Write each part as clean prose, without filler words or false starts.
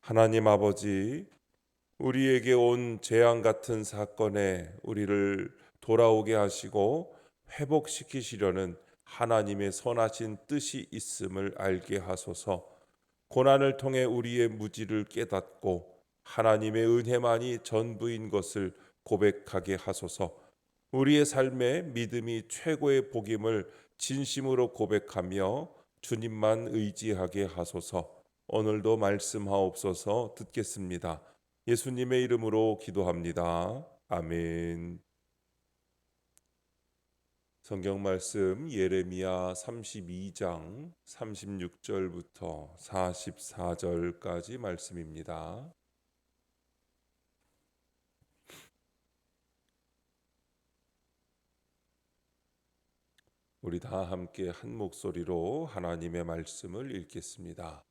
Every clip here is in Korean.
하나님 아버지, 우리에게 온 재앙 같은 사건에 우리를 돌아오게 하시고 회복시키시려는 하나님의 선하신 뜻이 있음을 알게 하소서. 고난을 통해 우리의 무지를 깨닫고 하나님의 은혜만이 전부인 것을 고백하게 하소서. 우리의 삶에 믿음이 최고의 복임을 진심으로 고백하며 주님만 의지하게 하소서. 오늘도 말씀하옵소서. 듣겠습니다. 예수님의 이름으로 기도합니다. 아멘. 성경 말씀 예레미야 32장 36절부터 44절까지 말씀입니다. 우리 다 함께 한 목소리로 하나님의 말씀을 읽겠습니다.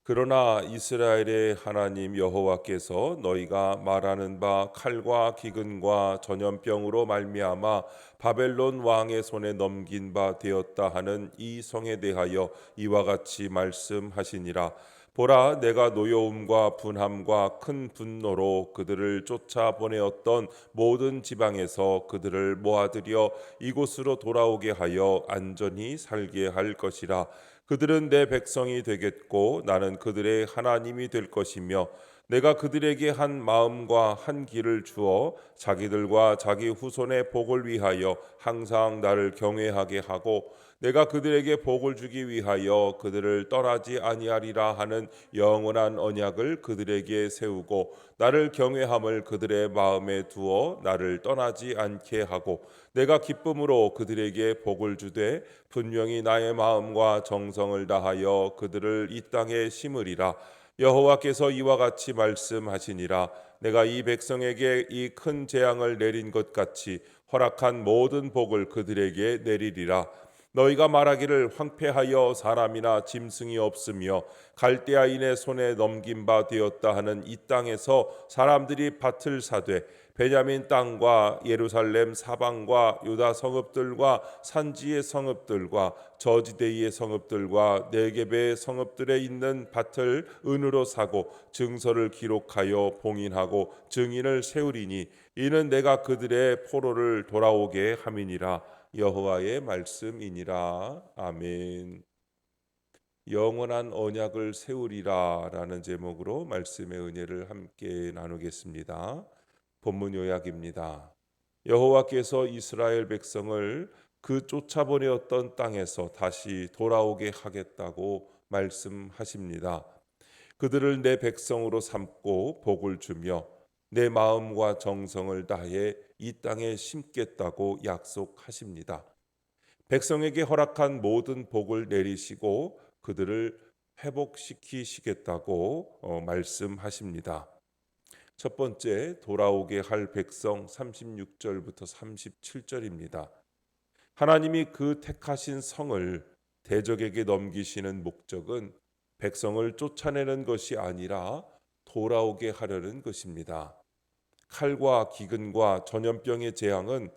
그러나 이스라엘의 하나님 여호와께서 너희가 말하는 바 칼과 기근과 전염병으로 말미암아 바벨론 왕의 손에 넘긴 바 되었다 하는 이 성에 대하여 이와 같이 말씀하시니라. 보라, 내가 노여움과 분함과 큰 분노로 그들을 쫓아 보내었던 모든 지방에서 그들을 모아들여 이곳으로 돌아오게 하여 안전히 살게 할 것이라. 그들은 내 백성이 되겠고 나는 그들의 하나님이 될 것이며 내가 그들에게 한 마음과 한 길을 주어 자기들과 자기 후손의 복을 위하여 항상 나를 경외하게 하고 내가 그들에게 복을 주기 위하여 그들을 떠나지 아니하리라 하는 영원한 언약을 그들에게 세우고 나를 경외함을 그들의 마음에 두어 나를 떠나지 않게 하고 내가 기쁨으로 그들에게 복을 주되 분명히 나의 마음과 정성을 다하여 그들을 이 땅에 심으리라. 여호와께서 이와 같이 말씀하시니라. 내가 이 백성에게 이 큰 재앙을 내린 것 같이 허락한 모든 복을 그들에게 내리리라. 너희가 말하기를 황폐하여 사람이나 짐승이 없으며 갈대아인의 손에 넘긴 바 되었다 하는 이 땅에서 사람들이 밭을 사되 베냐민 땅과 예루살렘 사방과 유다 성읍들과 산지의 성읍들과 저지대의 성읍들과 네겝의 성읍들에 있는 밭을 은으로 사고 증서를 기록하여 봉인하고 증인을 세우리니 이는 내가 그들의 포로를 돌아오게 함이니라. 여호와의 말씀이니라. 아멘. 영원한 언약을 세우리라라는 제목으로 말씀의 은혜를 함께 나누겠습니다. 본문 요약입니다. 여호와께서 이스라엘 백성을 그 쫓아보내었던 땅에서 다시 돌아오게 하겠다고 말씀하십니다. 그들을 내 백성으로 삼고 복을 주며 내 마음과 정성을 다해 이 땅에 심겠다고 약속하십니다. 백성에게 허락한 모든 복을 내리시고 그들을 회복시키시겠다고 말씀하십니다. 첫 번째, 돌아오게 할 백성 36절부터 37절입니다. 하나님이 그 택하신 성을 대적에게 넘기시는 목적은 백성을 쫓아내는 것이 아니라 돌아오게 하려는 것입니다. 칼과 기근과 전염병의 재앙은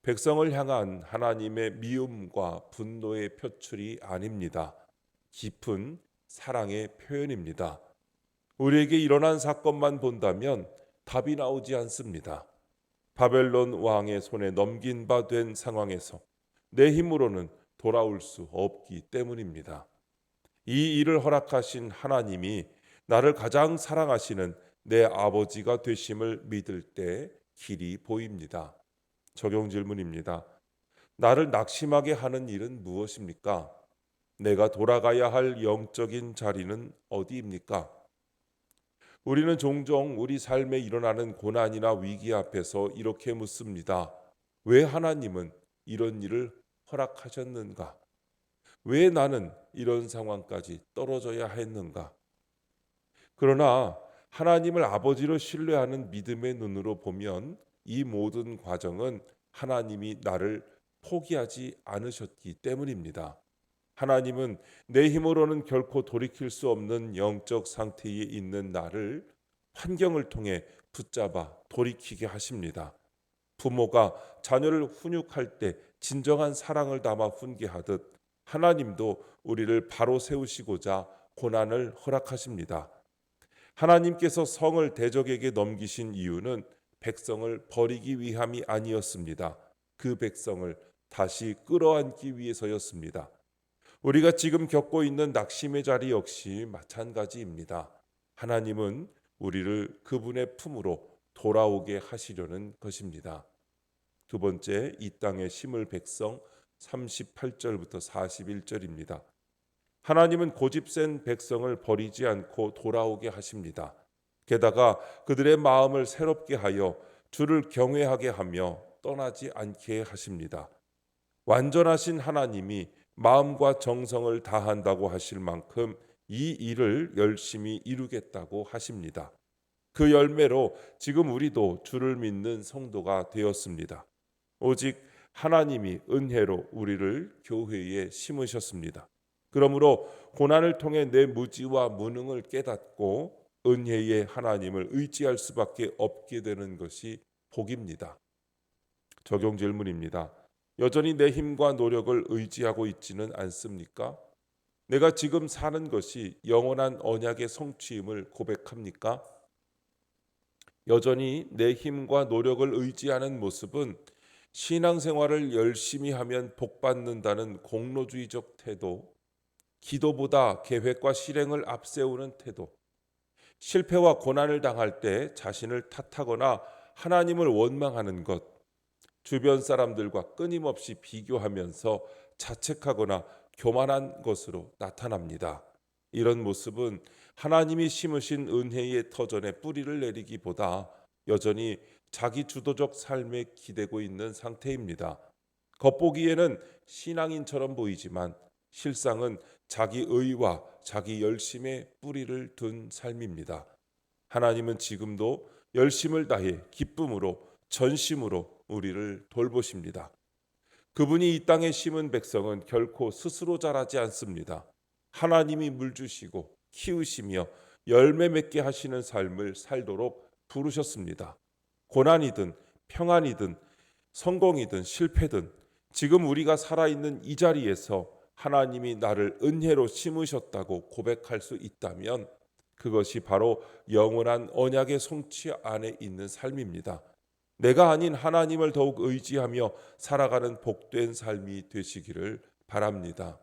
백성을 향한 하나님의 미움과 분노의 표출이 아닙니다. 깊은 사랑의 표현입니다. 우리에게 일어난 사건만 본다면 답이 나오지 않습니다. 바벨론 왕의 손에 넘긴 바 된 상황에서 내 힘으로는 돌아올 수 없기 때문입니다. 이 일을 허락하신 하나님이 나를 가장 사랑하시는 내 아버지가 되심을 믿을 때 길이 보입니다. 적용 질문입니다. 나를 낙심하게 하는 일은 무엇입니까? 내가 돌아가야 할 영적인 자리는 어디입니까? 우리는 종종 우리 삶에 일어나는 고난이나 위기 앞에서 이렇게 묻습니다. 왜 하나님은 이런 일을 허락하셨는가? 왜 나는 이런 상황까지 떨어져야 했는가? 그러나 하나님을 아버지로 신뢰하는 믿음의 눈으로 보면 이 모든 과정은 하나님이 나를 포기하지 않으셨기 때문입니다. 하나님은 내 힘으로는 결코 돌이킬 수 없는 영적 상태에 있는 나를 환경을 통해 붙잡아 돌이키게 하십니다. 부모가 자녀를 훈육할 때 진정한 사랑을 담아 훈계하듯 하나님도 우리를 바로 세우시고자 고난을 허락하십니다. 하나님께서 성을 대적에게 넘기신 이유는 백성을 버리기 위함이 아니었습니다. 그 백성을 다시 끌어안기 위해서였습니다. 우리가 지금 겪고 있는 낙심의 자리 역시 마찬가지입니다. 하나님은 우리를 그분의 품으로 돌아오게 하시려는 것입니다. 두 번째, 이 땅에 심을 백성 38절부터 41절입니다. 하나님은 고집센 백성을 버리지 않고 돌아오게 하십니다. 게다가 그들의 마음을 새롭게 하여 주를 경외하게 하며 떠나지 않게 하십니다. 완전하신 하나님이 마음과 정성을 다한다고 하실 만큼 이 일을 열심히 이루겠다고 하십니다. 그 열매로 지금 우리도 주를 믿는 성도가 되었습니다. 오직 하나님이 은혜로 우리를 교회에 심으셨습니다. 그러므로 고난을 통해 내 무지와 무능을 깨닫고 은혜의 하나님을 의지할 수밖에 없게 되는 것이 복입니다. 적용 질문입니다. 여전히 내 힘과 노력을 의지하고 있지는 않습니까? 내가 지금 사는 것이 영원한 언약의 성취임을 고백합니까? 여전히 내 힘과 노력을 의지하는 모습은 신앙생활을 열심히 하면 복받는다는 공로주의적 태도, 기도보다 계획과 실행을 앞세우는 태도, 실패와 고난을 당할 때 자신을 탓하거나 하나님을 원망하는 것, 주변 사람들과 끊임없이 비교하면서 자책하거나 교만한 것으로 나타납니다. 이런 모습은 하나님이 심으신 은혜의 터전에 뿌리를 내리기보다 여전히 자기 주도적 삶에 기대고 있는 상태입니다. 겉보기에는 신앙인처럼 보이지만 실상은 자기 의와 자기 열심에 뿌리를 둔 삶입니다. 하나님은 지금도 열심을 다해 기쁨으로 전심으로 우리를 돌보십니다. 그분이 이 땅에 심은 백성은 결코 스스로 자라지 않습니다. 하나님이 물주시고 키우시며 열매 맺게 하시는 삶을 살도록 부르셨습니다. 고난이든 평안이든 성공이든 실패든 지금 우리가 살아있는 이 자리에서 하나님이 나를 은혜로 심으셨다고 고백할 수 있다면 그것이 바로 영원한 언약의 성취 안에 있는 삶입니다. 내가 아닌 하나님을 더욱 의지하며 살아가는 복된 삶이 되시기를 바랍니다.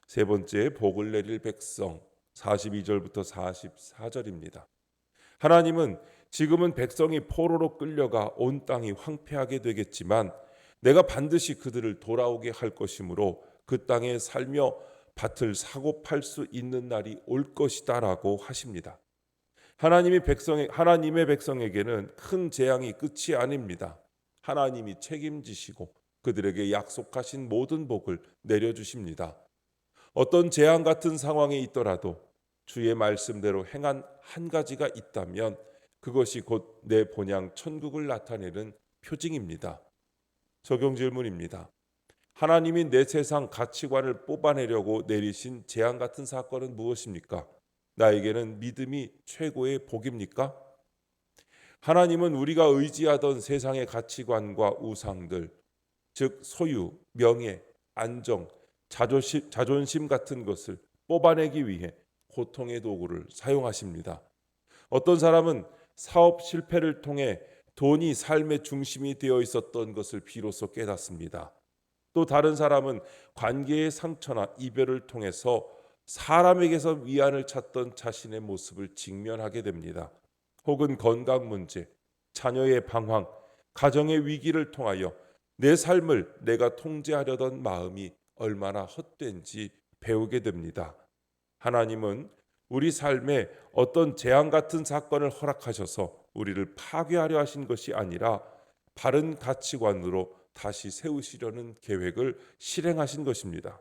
세 번째, 복을 내릴 백성 42절부터 44절입니다. 하나님은 지금은 백성이 포로로 끌려가 온 땅이 황폐하게 되겠지만 내가 반드시 그들을 돌아오게 할 것이므로 그 땅에 살며 밭을 사고 팔 수 있는 날이 올 것이다라고 하십니다. 하나님의 백성에게는 큰 재앙이 끝이 아닙니다. 하나님이 책임지시고 그들에게 약속하신 모든 복을 내려주십니다. 어떤 재앙 같은 상황에 있더라도 주의 말씀대로 행한 한 가지가 있다면 그것이 곧 내 본향 천국을 나타내는 표징입니다. 적용 질문입니다. 하나님이 내 세상 가치관을 뽑아내려고 내리신 재앙 같은 사건은 무엇입니까? 나에게는 믿음이 최고의 복입니까? 하나님은 우리가 의지하던 세상의 가치관과 우상들, 즉 소유, 명예, 안정, 자존심 같은 것을 뽑아내기 위해 고통의 도구를 사용하십니다. 어떤 사람은 사업 실패를 통해 돈이 삶의 중심이 되어 있었던 것을 비로소 깨닫습니다. 또 다른 사람은 관계의 상처나 이별을 통해서 사람에게서 위안을 찾던 자신의 모습을 직면하게 됩니다. 혹은 건강 문제, 자녀의 방황, 가정의 위기를 통하여 내 삶을 내가 통제하려던 마음이 얼마나 헛된지 배우게 됩니다. 하나님은 우리 삶에 어떤 재앙 같은 사건을 허락하셔서 우리를 파괴하려 하신 것이 아니라 바른 가치관으로 다시 세우시려는 계획을 실행하신 것입니다.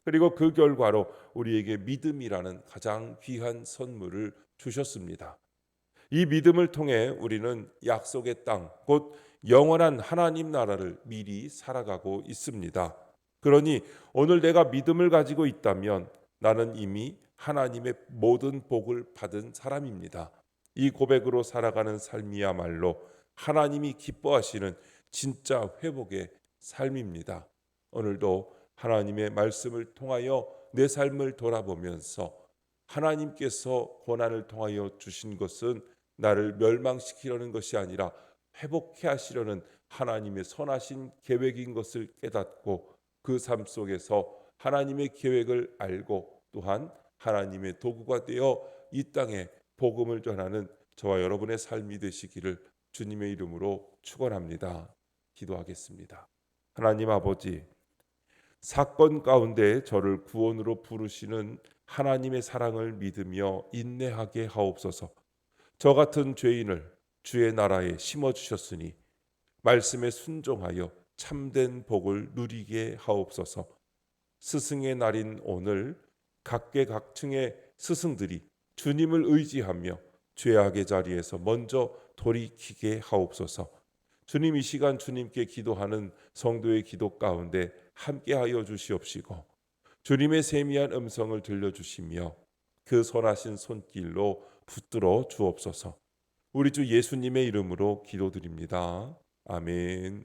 그리고 그 결과로 우리에게 믿음이라는 가장 귀한 선물을 주셨습니다. 이 믿음을 통해 우리는 약속의 땅, 곧 영원한 하나님 나라를 미리 살아가고 있습니다. 그러니 오늘 내가 믿음을 가지고 있다면 나는 이미 하나님의 모든 복을 받은 사람입니다. 이 고백으로 살아가는 삶이야말로 하나님이 기뻐하시는 진짜 회복의 삶입니다. 오늘도 하나님의 말씀을 통하여 내 삶을 돌아보면서 하나님께서 고난을 통하여 주신 것은 나를 멸망시키려는 것이 아니라 회복해 하시려는 하나님의 선하신 계획인 것을 깨닫고 그 삶 속에서 하나님의 계획을 알고 또한 하나님의 도구가 되어 이 땅에 복음을 전하는 저와 여러분의 삶이 되시기를 주님의 이름으로 축원합니다. 기도하겠습니다. 하나님 아버지, 사건 가운데 저를 구원으로 부르시는 하나님의 사랑을 믿으며 인내하게 하옵소서. 저 같은 죄인을 주의 나라에 심어 주셨으니 말씀에 순종하여 참된 복을 누리게 하옵소서. 스승의 날인 오늘 각계각층의 스승들이 주님을 의지하며 죄악의 자리에서 먼저 돌이키게 하옵소서. 주님, 이 시간 주님께 기도하는 성도의 기도 가운데 함께하여 주시옵시고 주님의 세미한 음성을 들려주시며 그 선하신 손길로 붙들어 주옵소서. 우리 주 예수님의 이름으로 기도드립니다. 아멘.